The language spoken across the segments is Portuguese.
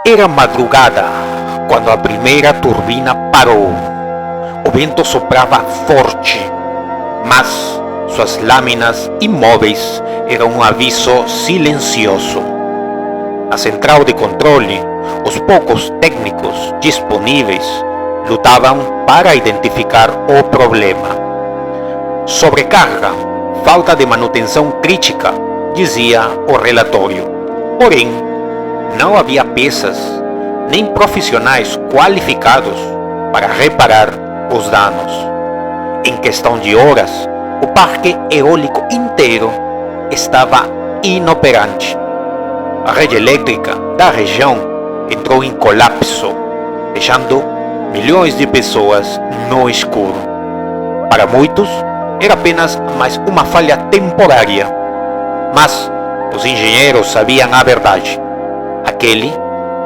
Era madrugada quando a primeira turbina parou. O vento soprava forte, mas suas lâminas imóveis eram um aviso silencioso. Na central de controle, os poucos técnicos disponíveis lutavam para identificar o problema. Sobrecarga, falta de manutenção crítica, dizia o relatório. Porém, não havia peças nem profissionais qualificados para reparar os danos. Em questão de horas, o parque eólico inteiro estava inoperante. A rede elétrica da região entrou em colapso, deixando milhões de pessoas no escuro. Para muitos, era apenas mais uma falha temporária, mas os engenheiros sabiam a verdade. Aquele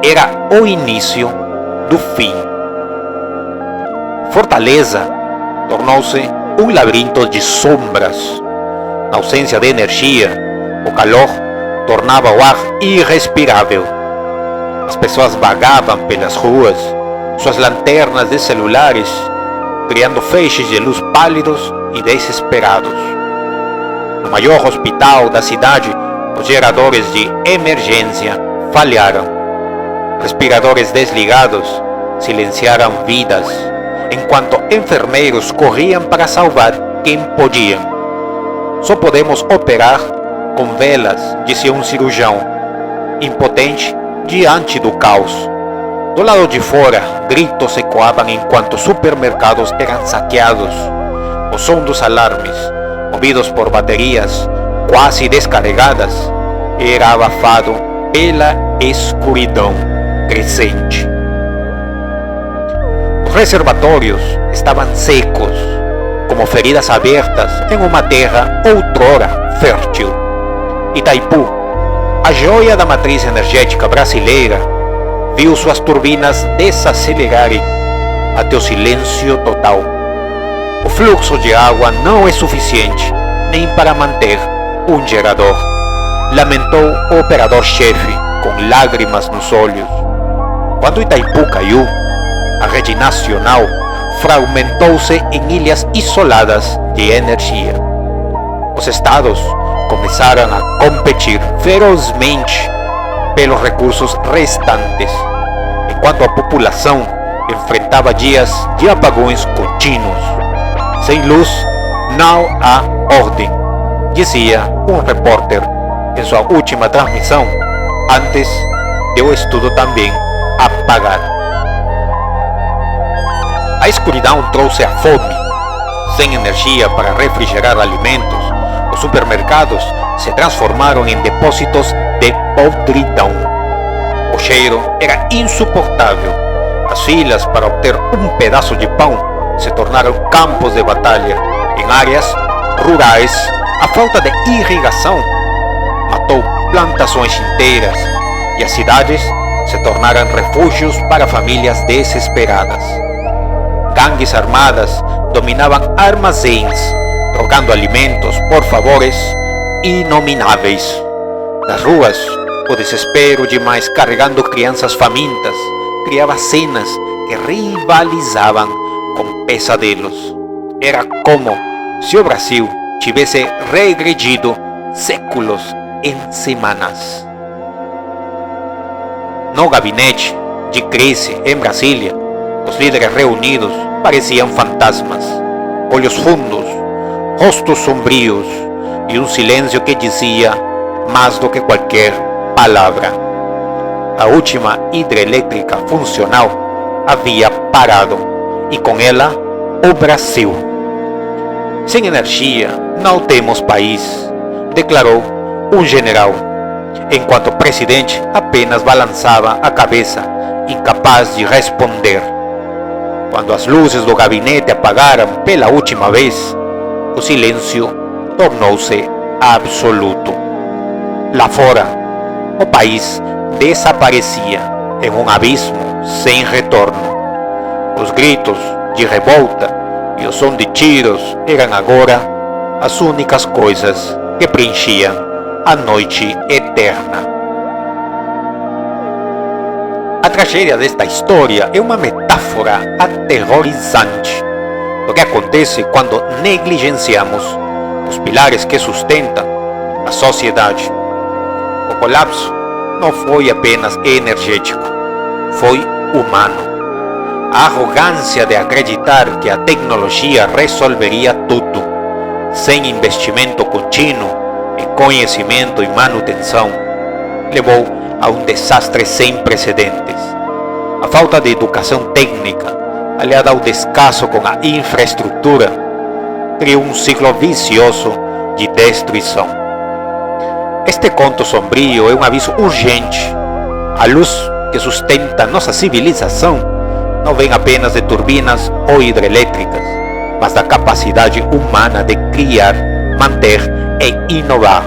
era o início do fim. Fortaleza tornou-se um labirinto de sombras. Na ausência de energia, o calor tornava o ar irrespirável. As pessoas vagavam pelas ruas, suas lanternas de celulares, criando feixes de luz pálidos e desesperados. No maior hospital da cidade, os geradores de emergência falharam. Respiradores desligados silenciaram vidas, enquanto enfermeiros corriam para salvar quem podiam. Só podemos operar com velas, disse um cirurgião, impotente diante do caos. Do lado de fora, gritos ecoavam enquanto supermercados eram saqueados. O som dos alarmes, movidos por baterias quase descarregadas, era abafado pela escuridão crescente. Os reservatórios estavam secos, como feridas abertas em uma terra outrora fértil. Itaipu, a joia da matriz energética brasileira, viu suas turbinas desacelerarem até o silêncio total. O fluxo de água não é suficiente nem para manter um gerador, lamentou o operador-chefe com lágrimas nos olhos. Quando Itaipu caiu, a rede nacional fragmentou-se em ilhas isoladas de energia. Os estados começaram a competir ferozmente pelos recursos restantes, enquanto a população enfrentava dias de apagões contínuos. Sem luz, não há ordem, dizia um repórter em sua última transmissão, antes de o estudo também apagar. A escuridão trouxe a fome. Sem energia para refrigerar alimentos, os supermercados se transformaram em depósitos de podridão. O cheiro era insuportável. As filas para obter um pedaço de pão se tornaram campos de batalha. Em áreas rurais, a falta de irrigação matou plantações inteiras e as cidades se tornaram refúgios para famílias desesperadas. Gangues armadas dominavam armazéns, trocando alimentos por favores inomináveis. Nas ruas, o desespero demais, carregando crianças famintas, criava cenas que rivalizavam com pesadelos. Era como se o Brasil tivesse regredido séculos em semanas. No gabinete de crise em Brasília, os líderes reunidos pareciam fantasmas, olhos fundos, rostos sombrios e um silêncio que dizia mais do que qualquer palavra. A última hidrelétrica funcional havia parado e com ela o Brasil. Sem energia não temos país, declarou um general, enquanto o presidente apenas balançava a cabeça, incapaz de responder. Quando as luzes do gabinete apagaram pela última vez, o silêncio tornou-se absoluto. Lá fora, o país desaparecia em um abismo sem retorno. Os gritos de revolta e o som de tiros eram agora as únicas coisas que preenchiam a noite eterna. A tragédia desta história é uma metáfora aterrorizante do que acontece quando negligenciamos os pilares que sustentam a sociedade. O colapso não foi apenas energético, foi humano. A arrogância de acreditar que a tecnologia resolveria tudo, sem investimento contínuo em conhecimento e manutenção, levou a um desastre sem precedentes. A falta de educação técnica, aliada ao descaso com a infraestrutura, criou um ciclo vicioso de destruição. Este conto sombrio é um aviso urgente. A luz que sustenta nossa civilização não vem apenas de turbinas ou hidrelétricas, mas da capacidade humana de criar, manter e inovar.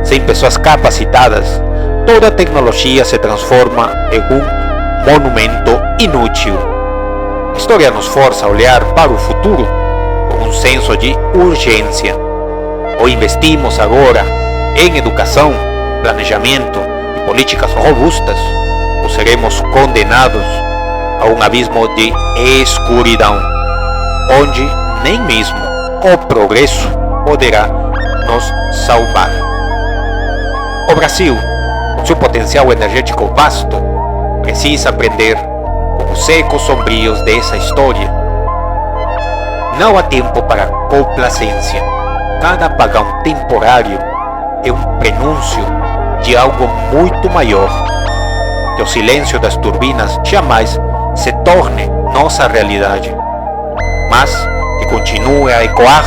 Sem pessoas capacitadas, toda tecnologia se transforma em um monumento inútil. A história nos força a olhar para o futuro com um senso de urgência. Ou investimos agora em educação, planejamento e políticas robustas, ou seremos condenados a um abismo de escuridão, onde nem mesmo o progresso poderá nos salvar. O Brasil, com seu potencial energético vasto, precisa aprender com os ecos sombrios dessa história. Não há tempo para complacência. Cada apagão temporário é um prenúncio de algo muito maior. Que o silêncio das turbinas jamais se torne nossa realidade, mas que continue a ecoar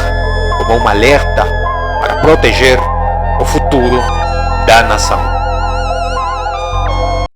como um alerta para proteger o futuro da nação.